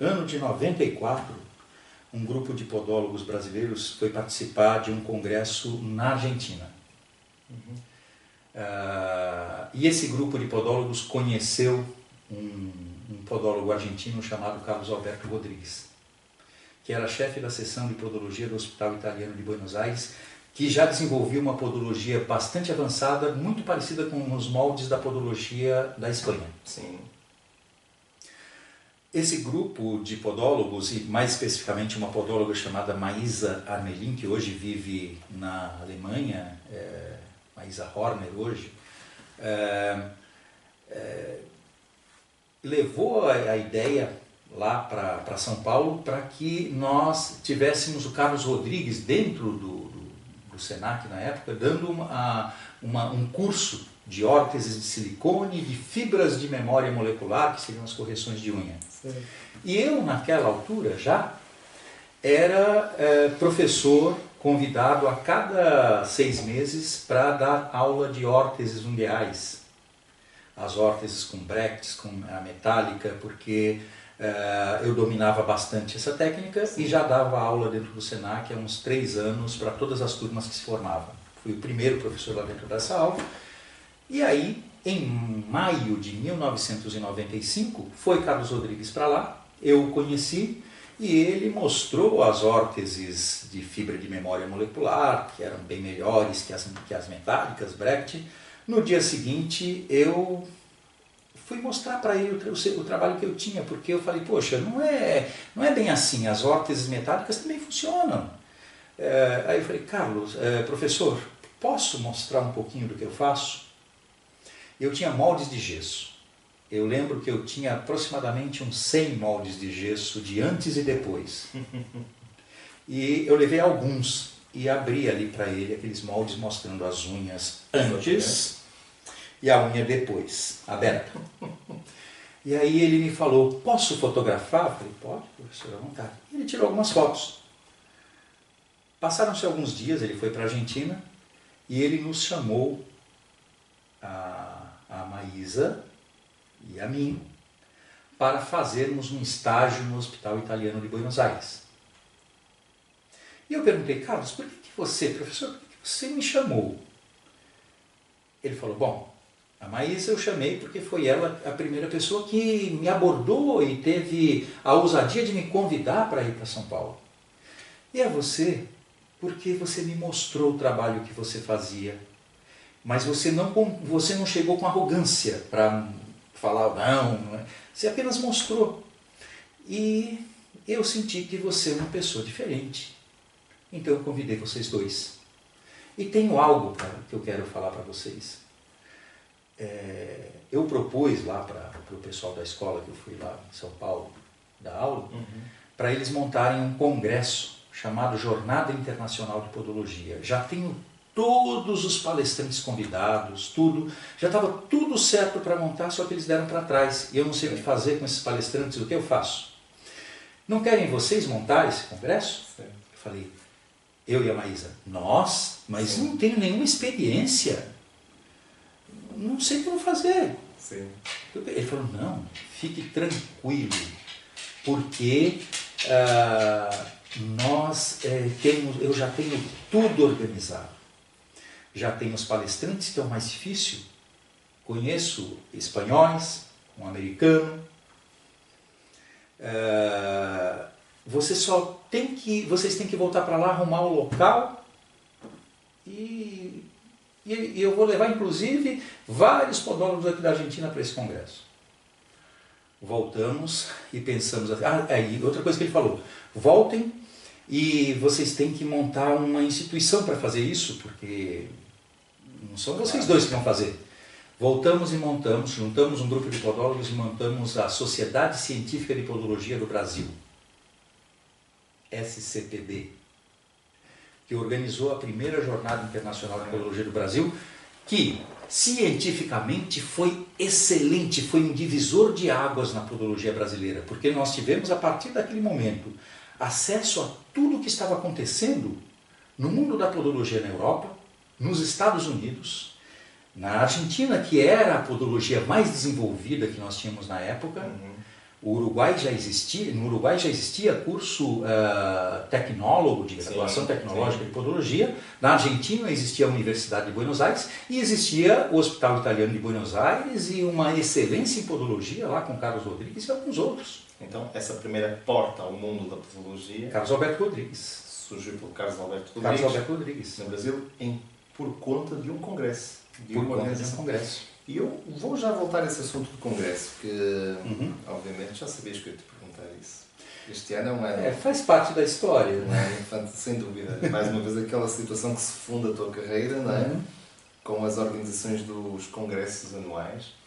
Ano de 94, um grupo de podólogos brasileiros foi participar de um congresso na Argentina. E esse grupo de podólogos conheceu um podólogo argentino chamado Carlos Alberto Rodrigues, que era chefe da seção de podologia do Hospital Italiano de Buenos Aires, que já desenvolvia uma podologia bastante avançada, muito parecida com os moldes da podologia da Espanha. Sim. Esse grupo de podólogos, e mais especificamente uma podóloga chamada Maísa Armelin, que hoje vive na Alemanha, Maísa Horner hoje, levou a ideia lá para São Paulo para que nós tivéssemos o Carlos Rodrigues dentro do Senac na época, dando um curso de órteses de silicone, de fibras de memória molecular, que seriam as correções de unha. Sim. E eu, naquela altura, já era professor convidado a cada 6 meses para dar aula de órteses ungueais. As órteses com bracts, com a metálica, porque eu dominava bastante essa técnica. Sim. E já dava aula dentro do Senac há uns 3 anos para todas as turmas que se formavam. Fui o primeiro professor lá dentro dessa aula. E aí, em maio de 1995, foi Carlos Rodrigues para lá, eu o conheci e ele mostrou as órteses de fibra de memória molecular, que eram bem melhores que as metálicas, Brecht. No dia seguinte, eu fui mostrar para ele o trabalho que eu tinha, porque eu falei, poxa, não é bem assim, as órteses metálicas também funcionam. Aí eu falei, Carlos, professor, posso mostrar um pouquinho do que eu faço? Eu tinha moldes de gesso. Eu lembro que eu tinha aproximadamente uns 100 moldes de gesso de antes e depois. E eu levei alguns e abri ali para ele aqueles moldes mostrando as unhas antes e a unha depois, aberta. E aí ele me falou, posso fotografar? Eu falei, pode, professor, à vontade. E ele tirou algumas fotos. Passaram-se alguns dias, ele foi para a Argentina e ele nos chamou, a Maísa e a mim, para fazermos um estágio no Hospital Italiano de Buenos Aires. E eu perguntei, Carlos, por que você, professor, por que você me chamou? Ele falou, bom, a Maísa eu chamei porque foi ela a primeira pessoa que me abordou e teve a ousadia de me convidar para ir para São Paulo. E a você, porque você me mostrou o trabalho que você fazia, mas você não chegou com arrogância para falar não é? Você apenas mostrou. E eu senti que você é uma pessoa diferente. Então eu convidei vocês dois. E tenho algo que eu quero falar para vocês. Eu propus lá para o pessoal da escola, que eu fui lá em São Paulo dar aula, para eles montarem um congresso chamado Jornada Internacional de Podologia. Já tenho todos os palestrantes convidados, tudo, já estava tudo certo para montar, só que eles deram para trás. E eu não sei o que fazer com esses palestrantes, o que eu faço? Não querem vocês montar esse congresso? Sim. Eu falei, eu e a Maísa, nós? Mas Sim. não tenho nenhuma experiência. Não sei como fazer. Sim. Ele falou, não, fique tranquilo, porque eu já tenho tudo organizado. Já tenho os palestrantes, que é o mais difícil. Conheço espanhóis, um americano. Vocês têm que voltar para lá, arrumar o local e eu vou levar, inclusive, vários podólogos aqui da Argentina para esse congresso. Voltamos e pensamos... e outra coisa que ele falou, voltem e vocês têm que montar uma instituição para fazer isso, porque não são vocês dois que vão fazer. Voltamos e juntamos um grupo de podólogos e montamos a Sociedade Científica de Podologia do Brasil, SCPB, que organizou a primeira Jornada Internacional de Podologia do Brasil, que cientificamente foi excelente, foi um divisor de águas na podologia brasileira, porque nós tivemos, a partir daquele momento, acesso a tudo o que estava acontecendo no mundo da podologia na Europa, nos Estados Unidos, na Argentina, que era a podologia mais desenvolvida que nós tínhamos na época, O Uruguai já existia, no Uruguai já existia curso tecnólogo, de graduação tecnológica de podologia. Na Argentina existia a Universidade de Buenos Aires e existia o Hospital Italiano de Buenos Aires e uma excelência em podologia lá com Carlos Rodrigues e alguns outros. Então, essa primeira porta ao mundo da podologia... Carlos Alberto Rodrigues. Surgiu pelo Carlos Alberto Rodrigues. Carlos Alberto Rodrigues. No Brasil, por conta de um congresso. Por conta de um congresso. E eu vou já voltar a esse assunto do congresso, que obviamente já sabias que eu ia te perguntar isso. Este ano é um ano... faz parte da história. Um ano infante, sem dúvida. Mais uma vez aquela situação que se funda a tua carreira, não é? Com as organizações dos congressos anuais,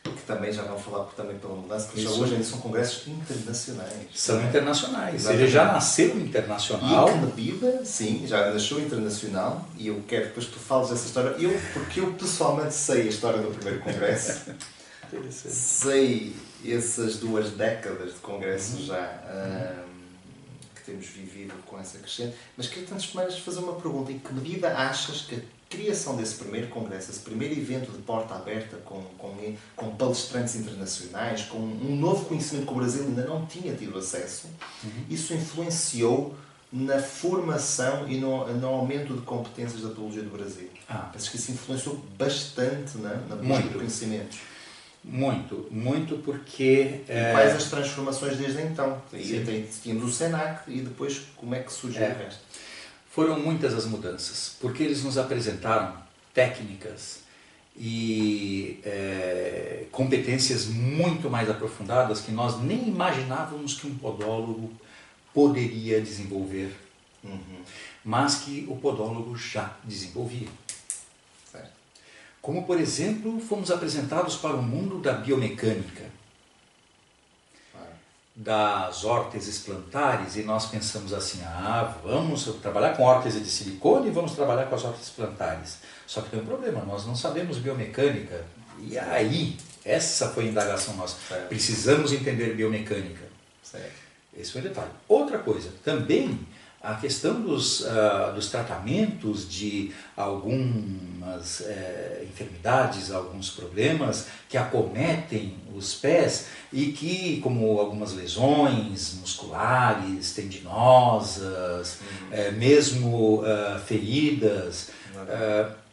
que também já vamos falar também pela mudança, que já hoje ainda são congressos internacionais. São internacionais. Ele já nasceu internacional. E que medida, sim, já nasceu internacional, e eu quero depois que tu fales dessa história, porque eu pessoalmente sei a história do primeiro congresso, sei essas 2 décadas de congresso já que temos vivido com essa crescente, mas queria antes de mais fazer uma pergunta: em que medida achas que a criação desse primeiro congresso, esse primeiro evento de porta aberta com palestrantes internacionais, com um novo conhecimento que o Brasil ainda não tinha tido acesso, isso influenciou na formação e no aumento de competências da podologia do Brasil? Penso que isso influenciou bastante na busca de conhecimentos. Muito, porque... E quais as transformações desde então? Tínhamos o SENAC e depois como é que surgiu o resto? Foram muitas as mudanças, porque eles nos apresentaram técnicas e competências muito mais aprofundadas que nós nem imaginávamos que um podólogo poderia desenvolver, mas que o podólogo já desenvolvia. Certo. Como, por exemplo, fomos apresentados para o mundo da biomecânica, das órteses plantares, e nós pensamos assim: vamos trabalhar com órtese de silicone e vamos trabalhar com as órteses plantares. Só que tem um problema, nós não sabemos biomecânica. E aí, essa foi a indagação nossa. Certo. Precisamos entender biomecânica. Certo. Esse foi o detalhe. Outra coisa, também a questão dos tratamentos de algumas enfermidades, alguns problemas que acometem os pés e que, como algumas lesões musculares, tendinosas, mesmo feridas,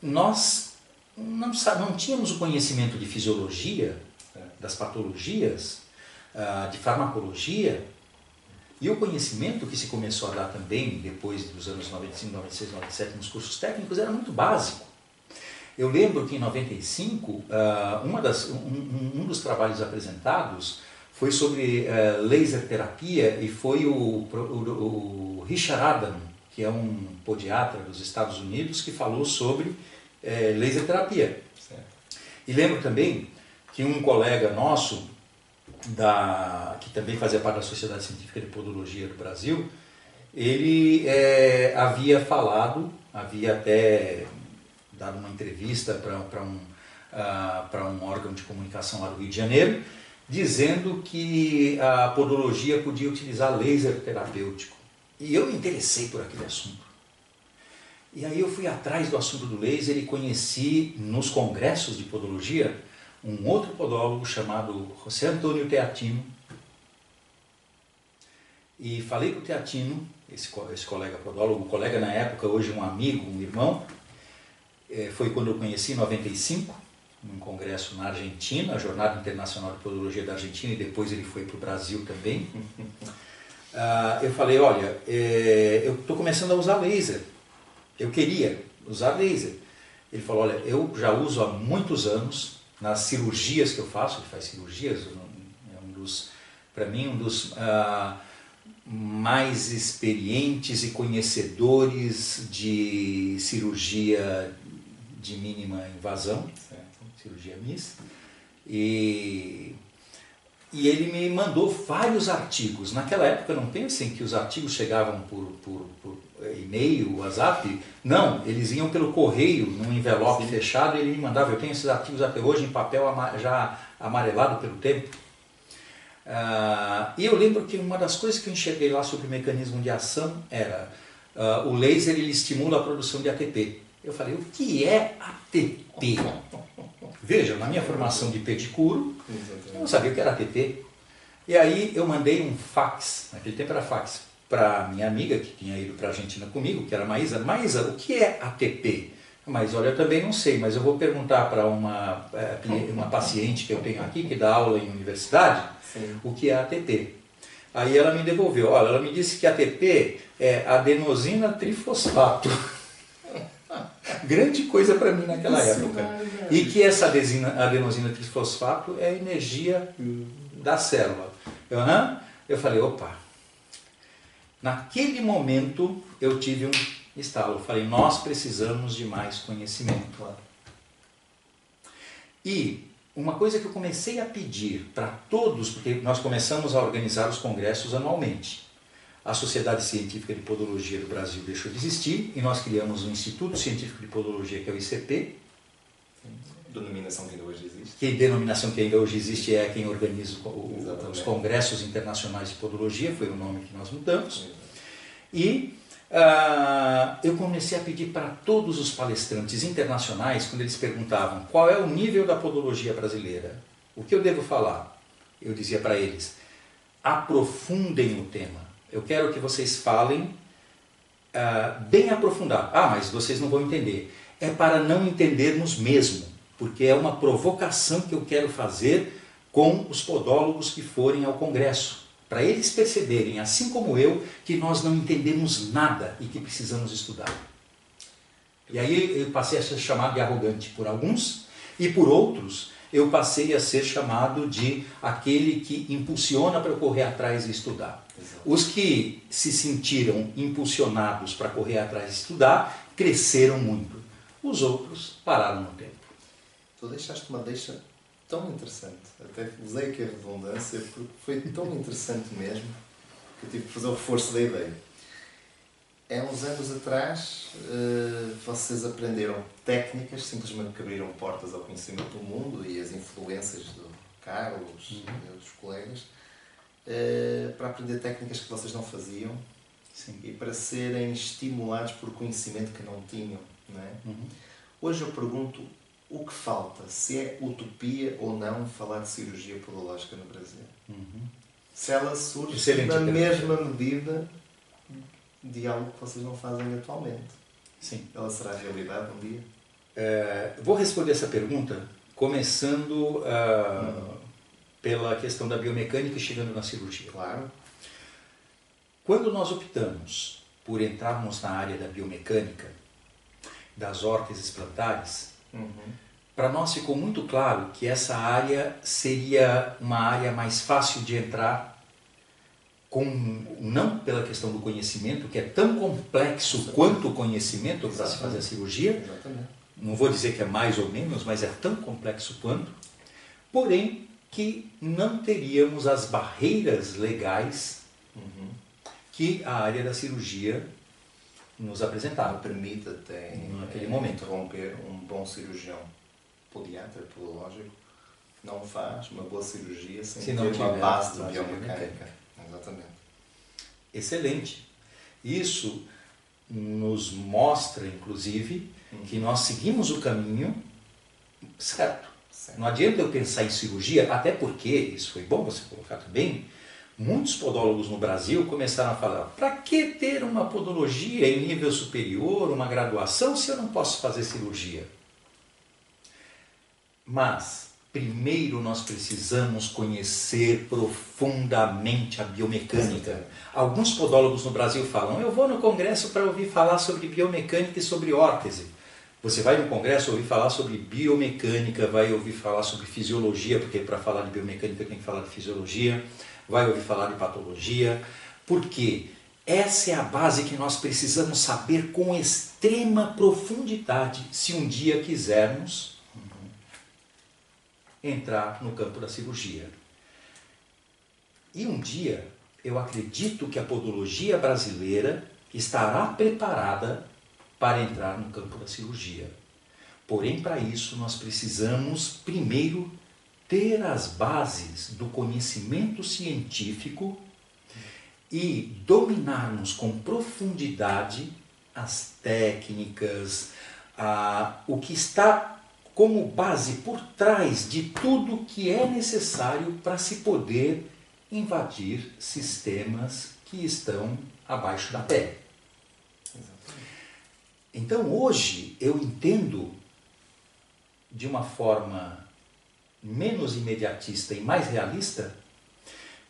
nós não tínhamos o conhecimento de fisiologia, das patologias, de farmacologia. E o conhecimento que se começou a dar também, depois dos anos 95, 96, 97, nos cursos técnicos, era muito básico. Eu lembro que em 95, um dos trabalhos apresentados foi sobre laser terapia, e foi o Richard Adam, que é um podiatra dos Estados Unidos, que falou sobre laser terapia. Certo. E lembro também que um colega nosso, que também fazia parte da Sociedade Científica de Podologia do Brasil, ele havia até dado uma entrevista para um órgão de comunicação lá do Rio de Janeiro, dizendo que a podologia podia utilizar laser terapêutico. E eu me interessei por aquele assunto. E aí eu fui atrás do assunto do laser e conheci nos congressos de podologia um outro podólogo chamado José Antônio Teatino, e falei para o Teatino, esse colega podólogo, colega na época, hoje um amigo, um irmão, foi quando eu conheci em 95, num congresso na Argentina, a Jornada Internacional de Podologia da Argentina, e depois ele foi para o Brasil também. Eu falei: olha, eu estou começando a usar laser, eu queria usar laser. Ele falou: olha, eu já uso há muitos anos, nas cirurgias que eu faço. Ele faz cirurgias, para mim, um dos mais experientes e conhecedores de cirurgia de mínima invasão, certo? Cirurgia mista. E ele me mandou vários artigos. Naquela época, não pensem que os artigos chegavam por e-mail, WhatsApp. Não, eles iam pelo correio, num envelope fechado, e ele me mandava. Eu tenho esses artigos até hoje em papel já amarelado pelo tempo. E eu lembro que uma das coisas que eu enxerguei lá sobre o mecanismo de ação era o laser, ele estimula a produção de ATP. Eu falei: o que é ATP? Veja, na minha formação de pedicuro, eu não sabia o que era ATP. E aí eu mandei um fax, naquele tempo era fax, para minha amiga que tinha ido para a Argentina comigo, que era a Maísa. Maísa, o que é ATP? Mas olha, eu também não sei, mas eu vou perguntar para uma paciente que eu tenho aqui, que dá aula em universidade, Sim. o que é ATP. Aí ela me devolveu, olha, ela me disse que ATP é adenosina trifosfato. Grande coisa para mim naquela época. E que essa adenosina trifosfato é a energia da célula. Eu falei, opa. Naquele momento eu tive um estalo. Eu falei, nós precisamos de mais conhecimento. E uma coisa que eu comecei a pedir para todos, porque nós começamos a organizar os congressos anualmente. A Sociedade Científica de Podologia do Brasil deixou de existir e nós criamos o Instituto Científico de Podologia, que é o ICP. Denominação que ainda hoje existe. Que denominação que ainda hoje existe é quem organiza os congressos internacionais de podologia, foi o nome que nós mudamos. E eu comecei a pedir para todos os palestrantes internacionais, quando eles perguntavam qual é o nível da podologia brasileira, o que eu devo falar? Eu dizia para eles, aprofundem o tema. Eu quero que vocês falem bem aprofundado. Mas vocês não vão entender. É para não entendermos mesmo, porque é uma provocação que eu quero fazer com os podólogos que forem ao congresso. Para eles perceberem, assim como eu, que nós não entendemos nada e que precisamos estudar. E aí eu passei a ser chamado de arrogante por alguns, e por outros eu passei a ser chamado de aquele que impulsiona para eu correr atrás e estudar. Exato. Os que se sentiram impulsionados para correr atrás e estudar, cresceram muito. Os outros pararam no tempo. Tu deixaste uma deixa tão interessante, até usei aqui a redundância, porque foi tão interessante mesmo, que eu tive que fazer o reforço da ideia. Há uns anos atrás, vocês aprenderam técnicas, simplesmente que abriram portas ao conhecimento do mundo e as influências do Carlos e outros colegas, para aprender técnicas que vocês não faziam. Sim. E para serem estimulados por conhecimento que não tinham. Não é? Hoje eu pergunto, o que falta? Se é utopia ou não falar de cirurgia podológica no Brasil? Se ela surge na mesma medida de algo que vocês não fazem atualmente. Sim. Ela será realidade um dia? Vou responder essa pergunta começando pela questão da biomecânica e chegando na cirurgia. Claro. Quando nós optamos por entrarmos na área da biomecânica, das órteses plantares, para nós ficou muito claro que essa área seria uma área mais fácil de entrar, não pela questão do conhecimento, que é tão complexo quanto o conhecimento para se fazer a cirurgia. Exatamente. Não vou dizer que é mais ou menos, mas é tão complexo quanto. Porém, que não teríamos as barreiras legais que a área da cirurgia nos apresentava. Permite até naquele momento interromper um bom cirurgião podiatra, podológico, não faz uma boa cirurgia sem ter uma base de biomecânica. Exatamente. Excelente. Isso nos mostra, inclusive, que nós seguimos o caminho certo. Não adianta eu pensar em cirurgia, até porque, isso foi bom você colocar também, muitos podólogos no Brasil começaram a falar, para que ter uma podologia em nível superior, uma graduação, se eu não posso fazer cirurgia? Mas, primeiro nós precisamos conhecer profundamente a biomecânica. Alguns podólogos no Brasil falam, eu vou no congresso para ouvir falar sobre biomecânica e sobre órtese. Você vai no congresso ouvir falar sobre biomecânica, vai ouvir falar sobre fisiologia, porque para falar de biomecânica tem que falar de fisiologia, vai ouvir falar de patologia, porque essa é a base que nós precisamos saber com extrema profundidade se um dia quisermos entrar no campo da cirurgia. E um dia, eu acredito que a podologia brasileira estará preparada para entrar no campo da cirurgia. Porém, para isso, nós precisamos, primeiro, ter as bases do conhecimento científico e dominarmos com profundidade as técnicas, o que está como base por trás de tudo que é necessário para se poder invadir sistemas que estão abaixo da pele. Então hoje eu entendo de uma forma menos imediatista e mais realista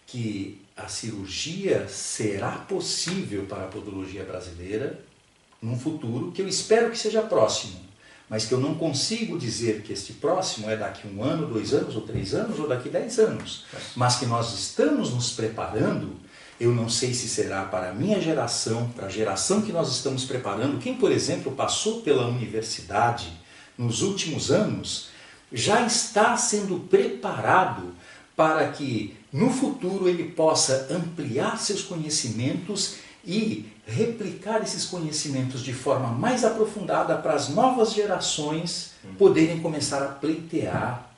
que a cirurgia será possível para a podologia brasileira num futuro que eu espero que seja próximo, mas que eu não consigo dizer que este próximo é daqui 1 ano, 2 anos, ou 3 anos, ou daqui 10 anos, mas que nós estamos nos preparando. Eu não sei se será para a minha geração, para a geração que nós estamos preparando. Quem, por exemplo, passou pela universidade nos últimos anos, já está sendo preparado para que no futuro ele possa ampliar seus conhecimentos e replicar esses conhecimentos de forma mais aprofundada para as novas gerações poderem começar a pleitear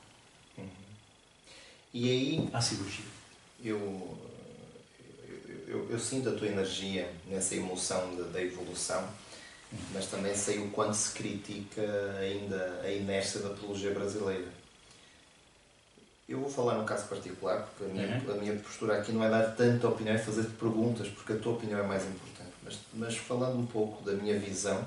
e aí a cirurgia. Eu sinto a tua energia nessa emoção da evolução, mas também sei o quanto se critica ainda a inércia da podologia brasileira. Eu vou falar num caso particular, porque a minha postura aqui não é dar tanta opinião, é fazer-te perguntas, porque a tua opinião é mais importante. Mas falando um pouco da minha visão,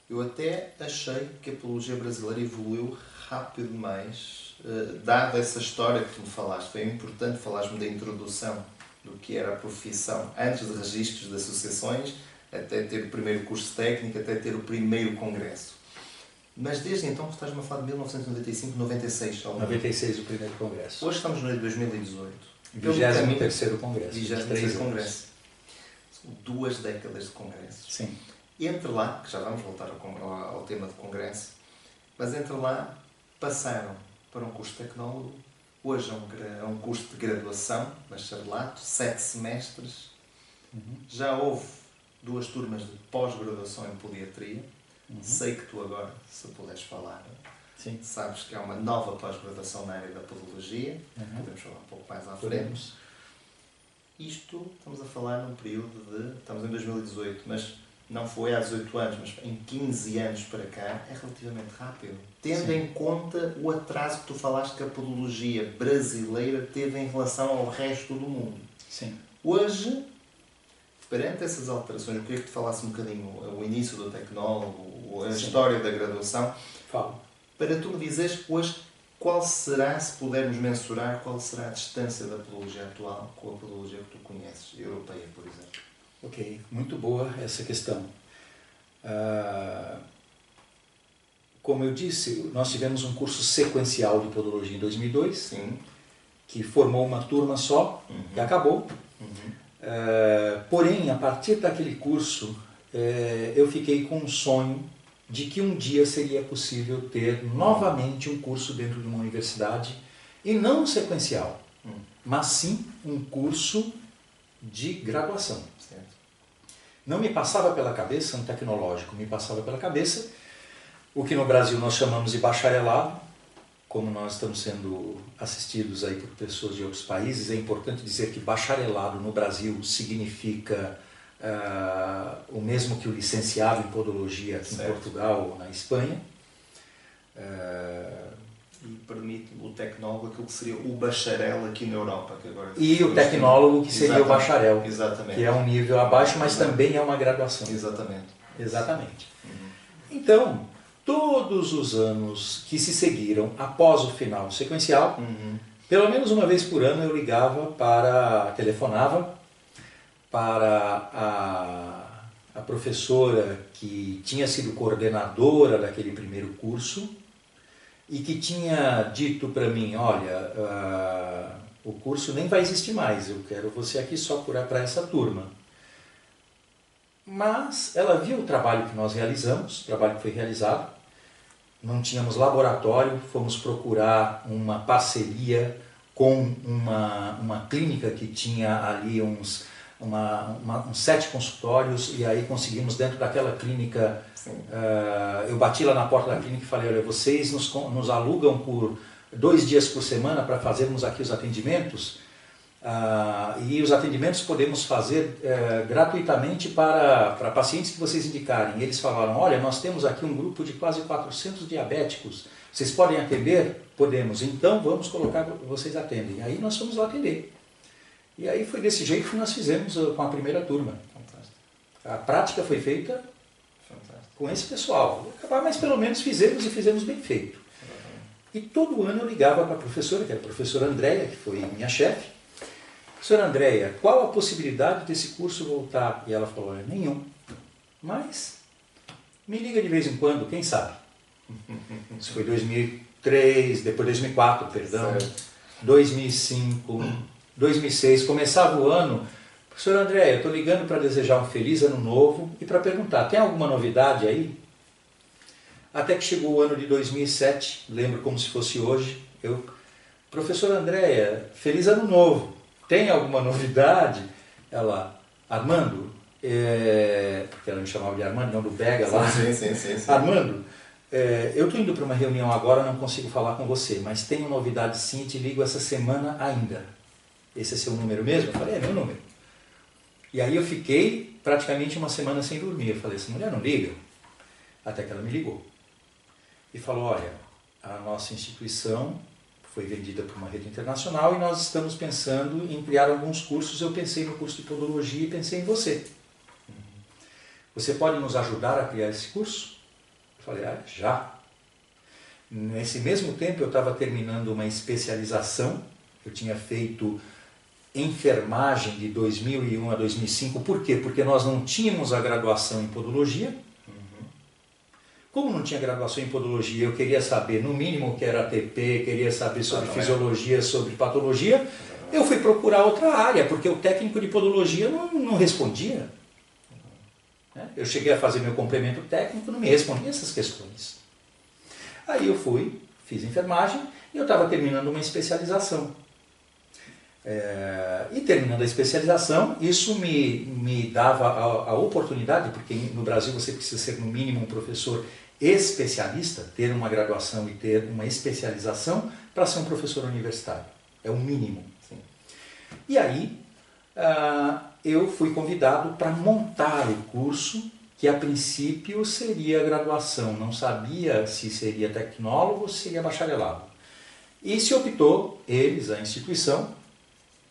eu até achei que a podologia brasileira evoluiu rápido demais, dada essa história que tu me falaste. Foi importante falares-me da introdução do que era a profissão, antes de registros de associações, até ter o primeiro curso técnico, até ter o primeiro congresso. Mas desde então, tu estás-me a falar de 1995, 96. 96 o primeiro congresso. Hoje estamos no 2018. 23º congresso. 23º congresso. São 2 décadas de congresso. Sim. Entre lá, que já vamos voltar ao tema de congresso, mas entre lá passaram para um curso de tecnólogo, hoje é um curso de graduação, bacharelato, 7 semestres. Já houve 2 turmas de pós-graduação em podiatria. Sei que tu agora, se puderes falar, sim, sabes que há uma nova pós-graduação na área da podologia. Podemos falar um pouco mais à frente. Isto, estamos a falar num período de... Estamos em 2018, mas não foi há 18 anos, mas em 15 anos para cá, é relativamente rápido. Tendo em conta o atraso que tu falaste que a podologia brasileira teve em relação ao resto do mundo. Sim. Hoje, perante essas alterações, eu queria que tu falasse um bocadinho o início do tecnólogo, a história da graduação. Falo. Para tu me dizeres hoje qual será, se pudermos mensurar, qual será a distância da podologia atual com a podologia que tu conheces, europeia, por exemplo. Ok, muito boa essa questão. Como eu disse, nós tivemos um curso sequencial de podologia em 2002, Sim. que formou uma turma só e acabou. Porém, a partir daquele curso, eu fiquei com um sonho de que um dia seria possível ter novamente um curso dentro de uma universidade, e não sequencial, mas sim um curso de graduação. Certo. Não me passava pela cabeça um tecnológico, me passava pela cabeça o que no Brasil nós chamamos de bacharelado. Como nós estamos sendo assistidos aí por pessoas de outros países, é importante dizer que bacharelado no Brasil significa o mesmo que o licenciado em podologia aqui em Portugal ou na Espanha. E permite o tecnólogo aquilo que seria o bacharel aqui na Europa. Que agora e o tecnólogo que seria o bacharel, exatamente, que é um nível abaixo, mas também é uma graduação. Exatamente. Então, todos os anos que se seguiram após o final sequencial, pelo menos uma vez por ano eu telefonava para a professora que tinha sido coordenadora daquele primeiro curso e que tinha dito para mim, olha, o curso nem vai existir mais, eu quero você aqui só para essa turma. Mas ela viu o trabalho que nós realizamos, o trabalho que foi realizado, não tínhamos laboratório, fomos procurar uma parceria com uma clínica que tinha ali uns 7 consultórios, e aí conseguimos dentro daquela clínica, eu bati lá na porta da clínica e falei, olha, vocês nos alugam por 2 dias por semana para fazermos aqui os atendimentos? E os atendimentos podemos fazer gratuitamente para pacientes que vocês indicarem. E eles falaram, olha, nós temos aqui um grupo de quase 400 diabéticos, vocês podem atender? Podemos, então vamos colocar, vocês atendem. Aí nós fomos lá atender. E aí foi desse jeito que nós fizemos com a primeira turma. Fantástico. A prática foi feita com esse pessoal. Mas pelo menos fizemos e fizemos bem feito. E todo ano eu ligava para a professora, que era a professora Andréia, que foi minha chefe. Professora Andréia, qual a possibilidade desse curso voltar? E ela falou, nenhum. Mas me liga de vez em quando, quem sabe? Isso foi 2003, depois 2004, perdão, certo. 2005, 2006, começava o ano. Professora Andréia, eu estou ligando para desejar um feliz ano novo e para perguntar, tem alguma novidade aí? Até que chegou o ano de 2007, lembro como se fosse hoje, professora Andréia, feliz ano novo, tem alguma novidade? Ela, Armando, porque ela me chamava de Armando, não do Bega lá. Sim. Armando, eu estou indo para uma reunião agora, não consigo falar com você, mas tenho novidade sim, te ligo essa semana ainda. Esse é seu número mesmo? Eu falei, é meu número. E aí eu fiquei praticamente uma semana sem dormir. Eu falei, essa mulher não liga? Até que ela me ligou. E falou, olha, a nossa instituição foi vendida por uma rede internacional e nós estamos pensando em criar alguns cursos. Eu pensei no curso de podologia e pensei em você. Você pode nos ajudar a criar esse curso? Eu falei, já. Nesse mesmo tempo eu estava terminando uma especialização. Eu tinha feito enfermagem de 2001 a 2005. Por quê? Porque nós não tínhamos a graduação em podologia. Como não tinha graduação em podologia, eu queria saber no mínimo o que era ATP, queria saber sobre fisiologia, sobre patologia. Eu fui procurar outra área, porque o técnico de podologia não respondia. Eu cheguei a fazer meu complemento técnico, não me respondia essas questões. Aí eu fiz enfermagem e eu estava terminando uma especialização. E terminando a especialização, isso me dava a oportunidade, porque no Brasil você precisa ser no mínimo um professor especialista, ter uma graduação e ter uma especialização para ser um professor universitário. É o mínimo. Sim. E aí eu fui convidado para montar o curso, que a princípio seria graduação. Não sabia se seria tecnólogo ou se seria bacharelado. E se optou, a instituição,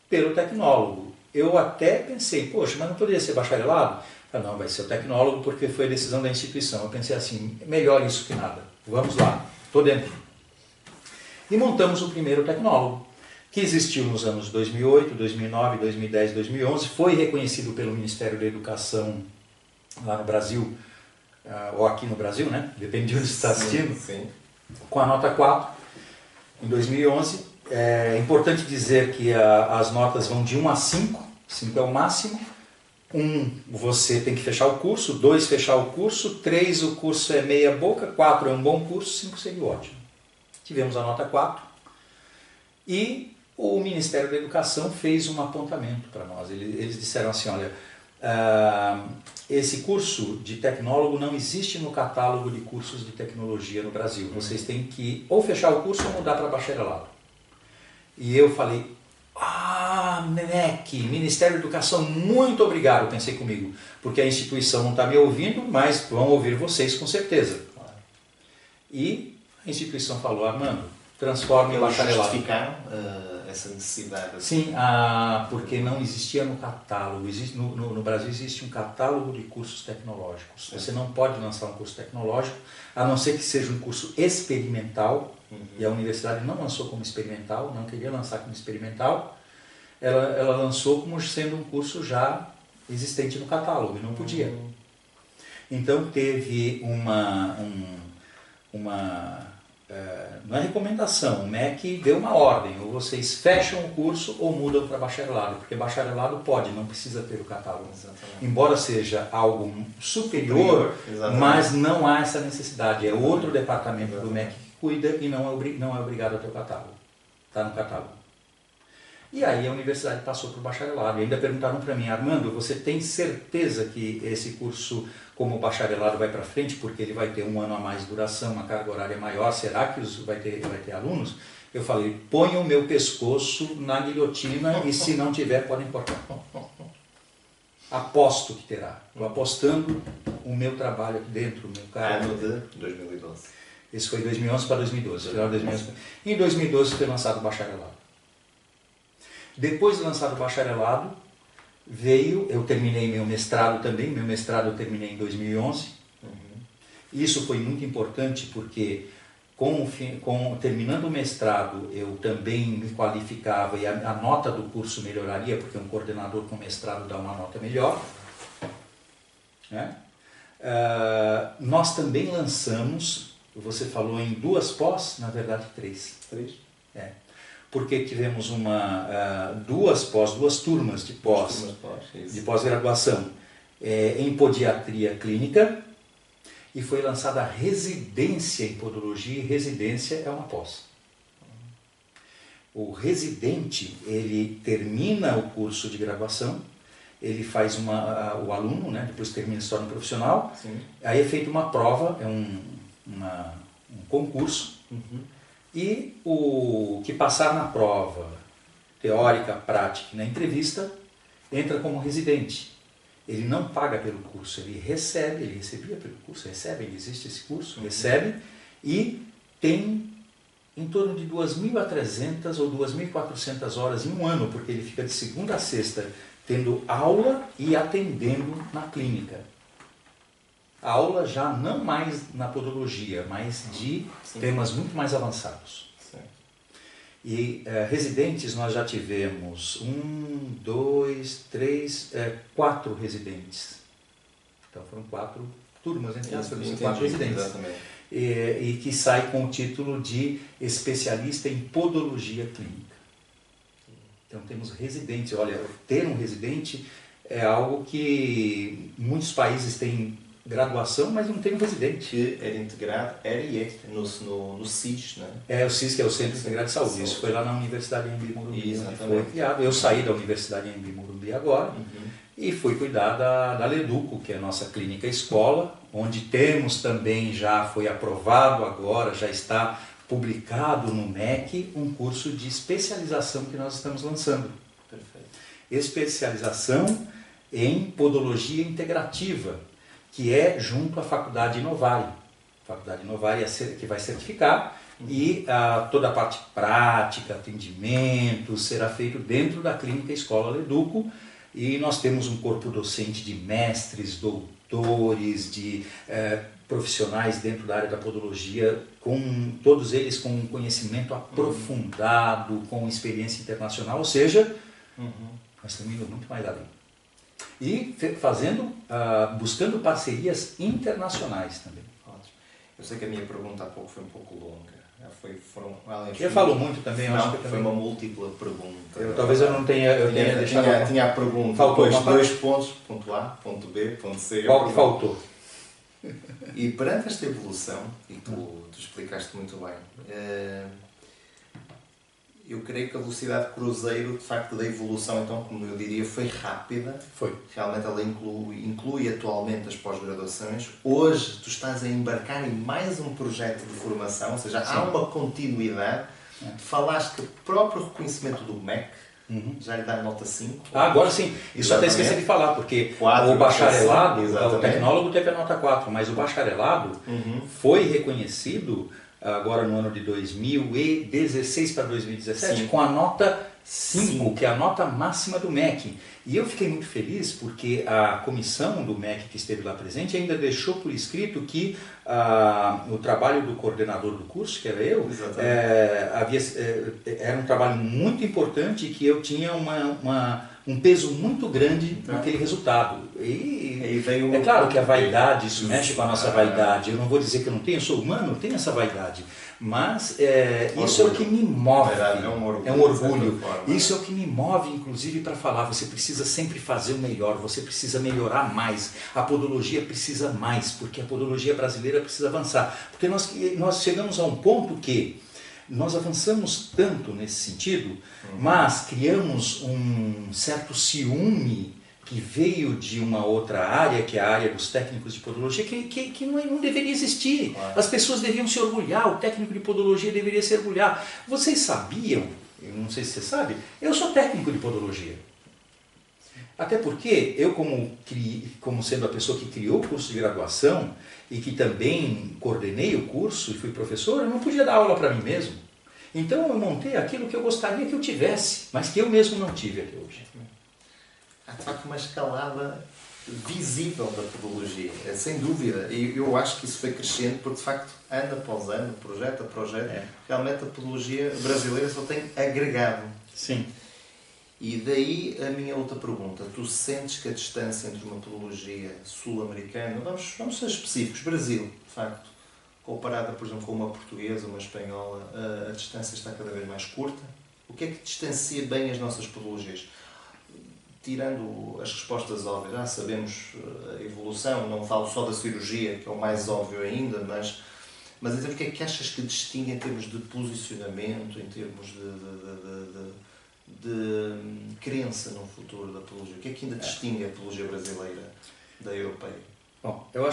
pelo tecnólogo. Eu até pensei, poxa, mas não poderia ser bacharelado? Não, vai ser o tecnólogo porque foi a decisão da instituição. Eu pensei assim, melhor isso que nada. Vamos lá, estou dentro. E montamos o primeiro tecnólogo, que existiu nos anos 2008, 2009, 2010, 2011, foi reconhecido pelo Ministério da Educação lá no Brasil, ou aqui no Brasil, né? Depende de onde você está assistindo, sim. Com a nota 4, em 2011. É importante dizer que as notas vão de 1 a 5, 5 é o máximo. 1, você tem que fechar o curso, 2, fechar o curso, 3, o curso é meia boca, 4 é um bom curso, 5 seria ótimo. Tivemos a nota 4 e o Ministério da Educação fez um apontamento para nós. Eles disseram assim, olha, esse curso de tecnólogo não existe no catálogo de cursos de tecnologia no Brasil. Vocês têm que ou fechar o curso ou mudar para bacharelado. E eu falei, MEC, Ministério da Educação, muito obrigado, pensei comigo, porque a instituição não está me ouvindo, mas vão ouvir vocês com certeza. E a instituição falou, Armando, transforme em bacharelado. Justificaram essa necessidade? Sim, porque não existia no catálogo. No Brasil existe um catálogo de cursos tecnológicos. Você não pode lançar um curso tecnológico, a não ser que seja um curso experimental, e a universidade não lançou como experimental, não queria lançar como experimental, ela lançou como sendo um curso já existente no catálogo, e não podia. Então teve não é recomendação, o MEC deu uma ordem, ou vocês fecham o curso ou mudam para bacharelado, porque bacharelado pode, não precisa ter o catálogo. Exatamente. Embora seja algo superior, mas não há essa necessidade, é outro departamento do MEC que cuida e não é obrigado a ter o catálogo, está no catálogo. E aí a universidade passou para o bacharelado. E ainda perguntaram para mim, Armando, você tem certeza que esse curso como bacharelado vai para frente, porque ele vai ter 1 ano a mais de duração, uma carga horária maior, será que vai ter alunos? Eu falei, ponha o meu pescoço na guilhotina e se não tiver, podem cortar. Aposto que terá. Estou apostando o meu trabalho aqui dentro, o meu cargo. Ano de 2012. Esse foi 2011 para 2012. Final de 2011. Em 2012 foi lançado o bacharelado. Depois de lançado o bacharelado, eu terminei meu mestrado também. Meu mestrado eu terminei em 2011. Isso foi muito importante porque terminando o mestrado, eu também me qualificava e a nota do curso melhoraria, porque um coordenador com mestrado dá uma nota melhor. Né? Nós também lançamos, você falou em 2 pós, na verdade 3. 3? Porque tivemos 2 turmas de pós-graduação em podiatria clínica, e foi lançada a residência em podologia, e residência é uma pós. O residente, ele termina o curso de graduação, ele faz o aluno, né, depois termina se torna profissional, Sim. Aí é feita uma prova, é um concurso, e o que passar na prova teórica, prática e na entrevista, entra como residente. Ele não paga pelo curso, ele recebia pelo curso, existe esse curso, recebe, e tem em torno de 2.300 ou 2.400 horas em um ano, porque ele fica de segunda a sexta tendo aula e atendendo na clínica. A aula já não mais na podologia, mas de temas muito mais avançados. E residentes nós já tivemos 4 residentes. Então foram 4 turmas, entre aspas, 4 residentes. E que sai com o título de especialista em podologia clínica. Então temos residentes. Olha, ter um residente é algo que muitos países têm graduação, mas não tem um residente. Que era integrado, no CIS, né? O CIS, que é o Centro Integrado de Saúde. Isso foi lá na Universidade de Anhembi-Morumbi, onde foi criado. Eu saí da Universidade de Anhembi-Morumbi agora e fui cuidar da Leduco, que é a nossa clínica escola, onde temos também, já foi aprovado agora, já está publicado no MEC, um curso de especialização que nós estamos lançando. Perfeito. Especialização em podologia integrativa, que é junto à Faculdade Innovare. A Faculdade Innovare que vai certificar e toda a parte prática, atendimento, será feito dentro da clínica Escola Leduco, e nós temos um corpo docente de mestres, doutores, de profissionais dentro da área da podologia, todos eles com um conhecimento aprofundado, com experiência internacional, ou seja, nós estamos indo muito mais além. E buscando parcerias internacionais também. Ótimo. Eu sei que a minha pergunta há pouco foi um pouco longa. Eu falo muito também. Não, acho que foi uma múltipla pergunta. Talvez eu não tenha deixado... Tinha a pergunta, faltou depois 2 pontos, ponto A, ponto B, ponto C. Qual que faltou? E perante esta evolução, e tu explicaste muito bem, eu creio que a velocidade cruzeiro, de facto, da evolução, então, como eu diria, foi rápida. Foi. Realmente ela inclui atualmente as pós-graduações. Hoje tu estás a embarcar em mais um projeto de formação, ou seja, há uma continuidade. Falaste que o próprio reconhecimento do MEC já lhe dá nota 5. Agora sim. Isso até esqueci de falar, porque o bacharelado, o tecnólogo teve a nota 4, mas o bacharelado foi reconhecido agora no ano de 2016 para 2017, com a nota 5, que é a nota máxima do MEC. E eu fiquei muito feliz porque a comissão do MEC que esteve lá presente ainda deixou por escrito que o trabalho do coordenador do curso, que era eu, era um trabalho muito importante e que eu tinha um peso muito grande naquele resultado. E é claro que a vaidade, isso mexe com a nossa vaidade. Eu não vou dizer que eu não tenho, eu sou humano, eu tenho essa vaidade. Mas isso é o que me move. É um orgulho. Isso é o que me move, inclusive, para falar. Você precisa sempre fazer o melhor, você precisa melhorar mais. A podologia precisa mais, porque a podologia brasileira precisa avançar. Porque nós chegamos a um ponto que nós avançamos tanto nesse sentido, mas criamos um certo ciúme que veio de uma outra área, que é a área dos técnicos de podologia, que não deveria existir. Claro. As pessoas deviam se orgulhar, o técnico de podologia deveria se orgulhar. Vocês sabiam, eu não sei se você sabe, eu sou técnico de podologia. Até porque eu, como sendo a pessoa que criou o curso de graduação e que também coordenei o curso e fui professor, eu não podia dar aula para mim mesmo. Então eu montei aquilo que eu gostaria que eu tivesse, mas que eu mesmo não tive até hoje. Há de facto uma escalada visível da podologia, sem dúvida. E eu acho que isso foi crescendo porque, de facto, ano após ano, projeto a projeto, realmente a podologia brasileira só tem agregado. Sim. E daí a minha outra pergunta. Tu sentes que a distância entre uma podologia sul-americana, vamos ser específicos, Brasil, de facto, comparada, por exemplo, com uma portuguesa, uma espanhola, a distância está cada vez mais curta? O que é que distancia bem as nossas podologias? Tirando as respostas óbvias, sabemos a evolução, não falo só da cirurgia, que é o mais óbvio ainda, mas então, o que é que achas que distingue em termos de posicionamento, em termos de crença no futuro da podologia? O que é que ainda distingue a podologia brasileira da europeia? Bom, eu